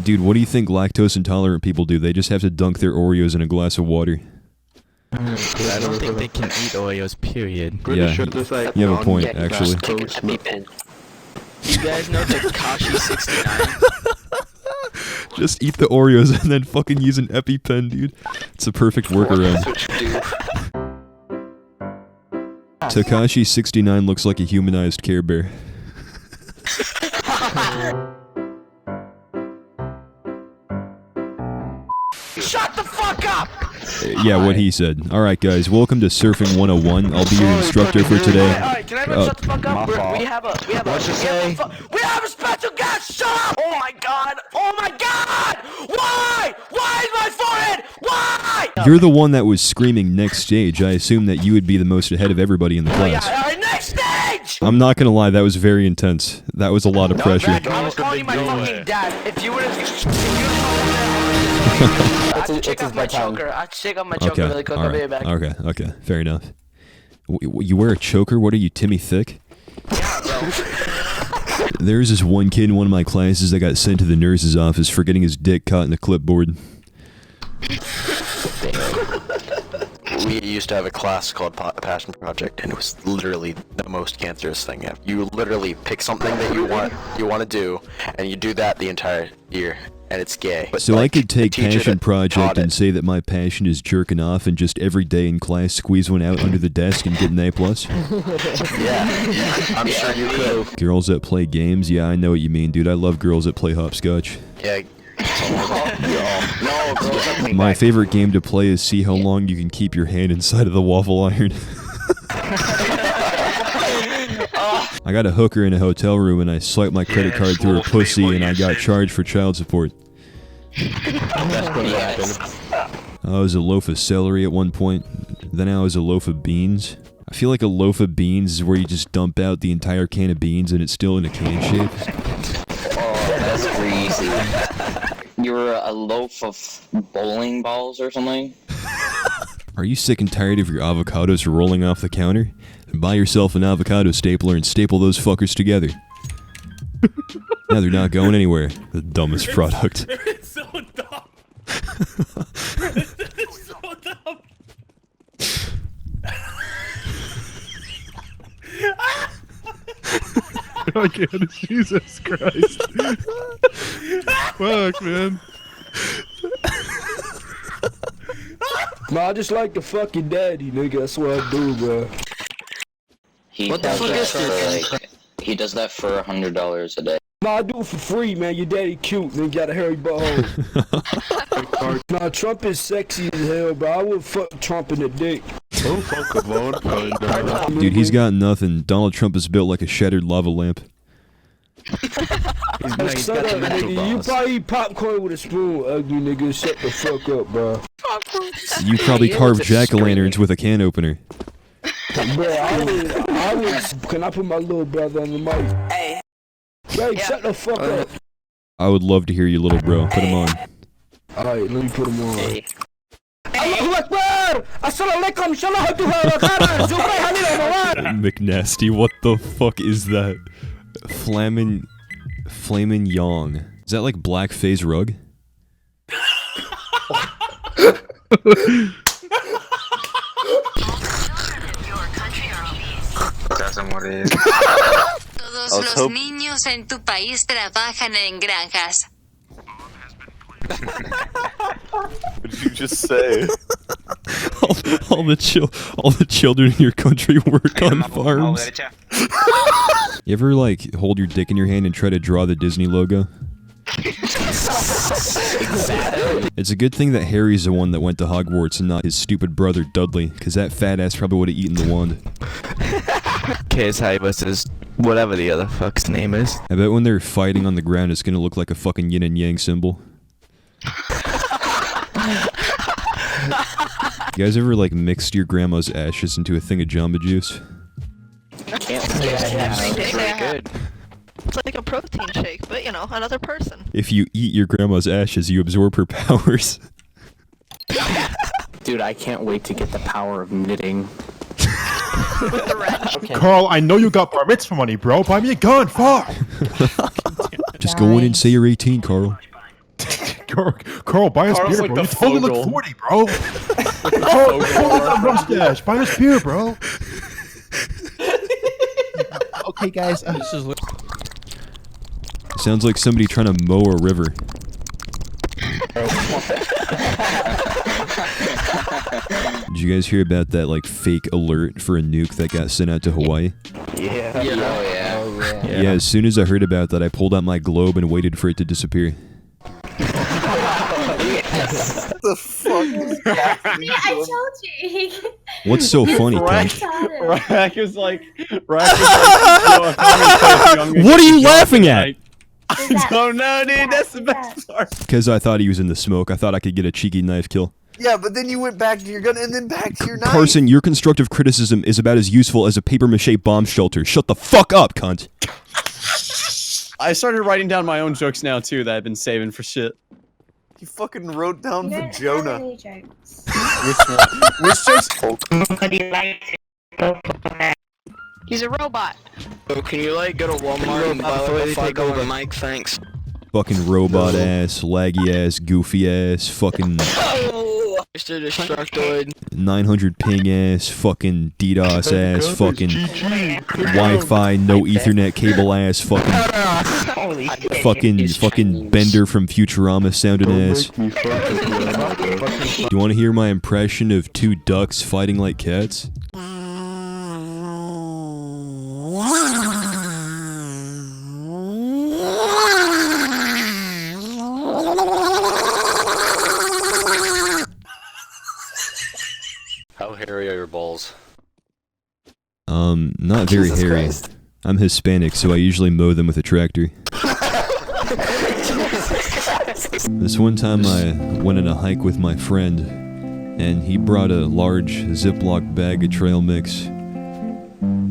Dude, what do you think lactose intolerant people do? They just have to dunk their Oreos in a glass of water. I don't think they can eat Oreos, period. Yeah, you have a point, actually. You guys know Tekashi 69? Just eat the Oreos and then fucking use an EpiPen, dude. It's a perfect workaround. Tekashi 69 looks like a humanized Care Bear. Shut the fuck up! Yeah, what he said. Alright guys, welcome to Surfing 101. I'll be your instructor for today. Alright, can everyone shut the fuck up? We have a special guest! Shut up! Oh my god! Oh my god! Why? Why is my forehead? Why? You're the one that was screaming next stage. I assume that you would be the most ahead of everybody in the class. Alright, next stage! I'm not gonna lie, that was very intense. That was a lot of pressure. I was calling you my fucking dad. If you would've... I'd shake off my choker. I'd shake off my choker really quick. I'll be right back. Okay, fair enough. You wear a choker? What are you, Timmy Thick? Yeah, bro. There's this one kid in one of my classes that got sent to the nurse's office for getting his dick caught in a clipboard. We used to have a class called Passion Project, and it was literally the most cancerous thing ever. You literally pick something that you want to do, and you do that the entire year. And it's gay. But so like, I could take Passion Project and say that my passion is jerking off and just every day in class squeeze one out under the desk and get an A+. Yeah, I'm sure you could. Girls that play games, yeah, I know what you mean, dude. I love girls that play hopscotch. Yeah. No, girls that play My favorite game to play is see how long you can keep your hand inside of the waffle iron. I got a hooker in a hotel room and I swiped my credit card through her pussy and I got charged for child support. That's gonna happen. I was a loaf of celery at one point, then I was a loaf of beans. I feel like a loaf of beans is where you just dump out the entire can of beans and it's still in a can shape. Oh, that's crazy. You were a loaf of bowling balls or something? Are you sick and tired of your avocados rolling off the counter? Then buy yourself an avocado stapler and staple those fuckers together. Now they're not going anywhere. The dumbest product. It's so dumb. It's so dumb. Oh god, Jesus Christ. Fuck, man. Nah, I just like to fuck your daddy, nigga. That's what I do, bro. What the fuck is this? He does that for $100 a day. Nah, I do it for free, man. Your daddy cute, nigga. Got a hairy butthole. Nah, Trump is sexy as hell, bro. I would fuck Trump in the dick. Dude, he's got nothing. Donald Trump is built like a shattered lava lamp. Shut up, nigga. You probably eat popcorn with a spoon, ugly nigga. Shut the fuck up, bro. You probably carved jack-o'-lanterns with a can opener. Bro, I would. Can I put my little brother on the mic? Hey. Hey, shut the fuck up. I would love to hear you, little bro. Put him on. Alright, let me put him on. Hey. McNasty, what the fuck is that? Flamin' Yong. Is that like blackface rug? Todos los niños en tu país trabajan en granjas. What did you just say? all the children in your country work on farms. You ever like hold your dick in your hand and try to draw the Disney logo? It's a good thing that Harry's the one that went to Hogwarts and not his stupid brother Dudley, because that fat ass probably would have eaten the wand. KSI versus whatever the other fuck's name is. I bet when they're fighting on the ground it's gonna look like a fucking yin and yang symbol. You guys ever like mixed your grandma's ashes into a thing of Jamba Juice? It's really good. It's like a protein shake, but you know, another person. If you eat your grandma's ashes, you absorb her powers. Dude, I can't wait to get the power of knitting. With the rat. Okay. Carl, I know you got bar mitzvah money, bro. Buy me a gun, fuck! Just go in and say you're 18, Carl. Carl, buy us Carl's beer, like bro. the You totally look Fogel. 40, bro. Carl, that mustache. Buy us beer, bro. Okay, guys. Sounds like somebody trying to mow a river. Did you guys hear about that like fake alert for a nuke that got sent out to Hawaii? Yeah. Oh, yeah. Yeah, as soon as I heard about that, I pulled out my globe and waited for it to disappear. The fuck is happening? See, I told you. What's so funny, Rack cunt? Rack is like, yo, if I'm gonna What are you get laughing drunk at? tonight. I don't know, dude. That's the best part. Because I thought he was in the smoke. I thought I could get a cheeky knife kill. Yeah, but then you went back to your gun and then back to your knife. Carson, your constructive criticism is about as useful as a papier-mâché bomb shelter. Shut the fuck up, cunt. I started writing down my own jokes now too that I've been saving for shit. You fucking wrote down You don't vagina. have any jokes. Which jokes? He's a robot. So can you like go to Walmart and buy like a $5 mic? Thanks. Fucking robot ass, laggy ass, goofy ass, fucking Mr. Destructoid. 900 ping ass, fucking DDoS ass, fucking Wi-Fi, no Ethernet cable ass, fucking Bender from Futurama sounding ass. Do you want to hear my impression of two ducks fighting like cats? How hairy are your balls? Not very Jesus hairy. Christ. I'm Hispanic, so I usually mow them with a tractor. This one time I went on a hike with my friend, and he brought a large Ziploc bag of trail mix.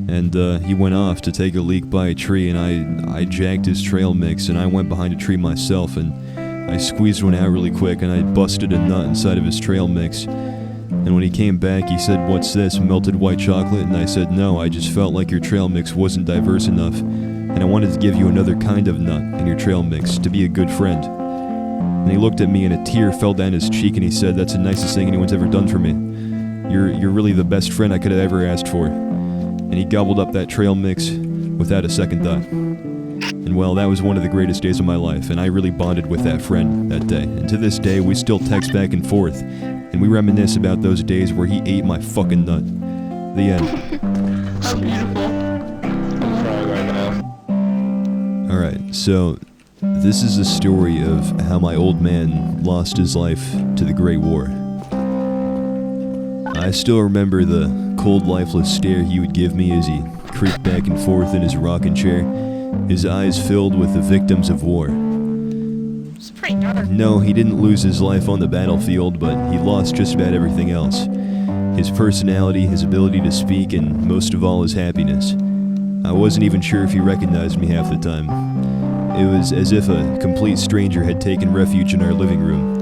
And he went off to take a leak by a tree, and I jacked his trail mix, and I went behind a tree myself, and I squeezed one out really quick, and I busted a nut inside of his trail mix. And when he came back, he said, "What's this, melted white chocolate?" And I said, "No, I just felt like your trail mix wasn't diverse enough, and I wanted to give you another kind of nut in your trail mix, to be a good friend." And he looked at me, and a tear fell down his cheek, and he said, "That's the nicest thing anyone's ever done for me. You're really the best friend I could have ever asked for." And he gobbled up that trail mix without a second thought. And well, that was one of the greatest days of my life, and I really bonded with that friend that day. And to this day, we still text back and forth, and we reminisce about those days where he ate my fucking nut. The end. How beautiful. I'm crying right now. Alright, so this is a story of how my old man lost his life to the Great War. I still remember the cold, lifeless stare he would give me as he creaked back and forth in his rocking chair, his eyes filled with the victims of war. It's pretty dark. No, he didn't lose his life on the battlefield, but he lost just about everything else. His personality, his ability to speak, and most of all, his happiness. I wasn't even sure if he recognized me half the time. It was as if a complete stranger had taken refuge in our living room.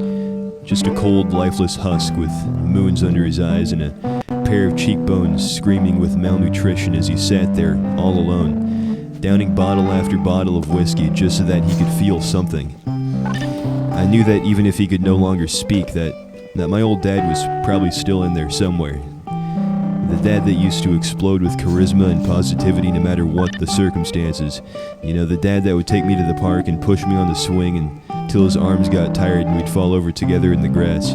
Just a cold, lifeless husk with moons under his eyes and a pair of cheekbones screaming with malnutrition as he sat there, all alone, downing bottle after bottle of whiskey just so that he could feel something. I knew that even if he could no longer speak, that my old dad was probably still in there somewhere. The dad that used to explode with charisma and positivity no matter what the circumstances. You know, the dad that would take me to the park and push me on the swing until his arms got tired and we'd fall over together in the grass.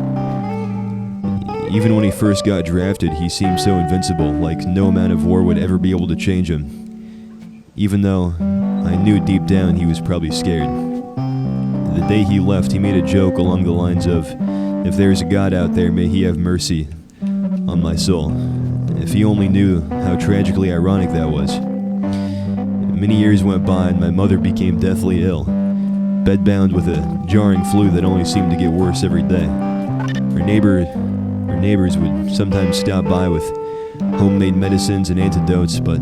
Even when he first got drafted, he seemed so invincible, like no amount of war would ever be able to change him. Even though I knew deep down he was probably scared. The day he left, he made a joke along the lines of, "If there's a God out there, may he have mercy on my soul." If he only knew how tragically ironic that was. Many years went by and my mother became deathly ill, bedbound with a jarring flu that only seemed to get worse every day. Her neighbors would sometimes stop by with homemade medicines and antidotes, but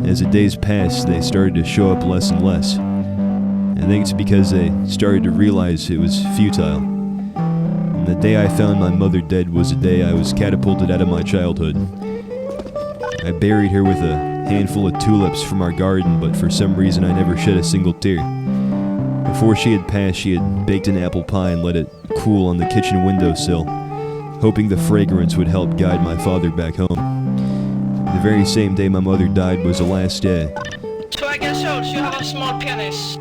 as the days passed, they started to show up less and less. I think it's because they started to realize it was futile. And the day I found my mother dead was the day I was catapulted out of my childhood. I buried her with a handful of tulips from our garden, but for some reason I never shed a single tear. Before she had passed, she had baked an apple pie and let it cool on the kitchen windowsill, hoping the fragrance would help guide my father back home. The very same day my mother died was the last day. So I guess so you have a small penis.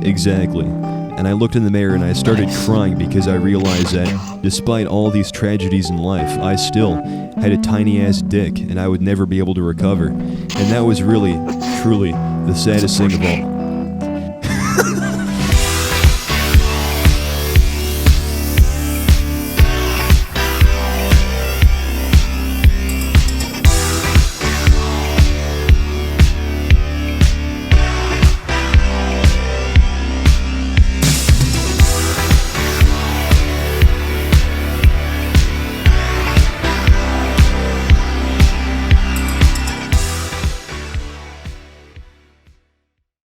Exactly. And I looked in the mirror and I started crying because I realized that, despite all these tragedies in life, I still had a tiny-ass dick and I would never be able to recover. And that was really, truly, the saddest thing of all.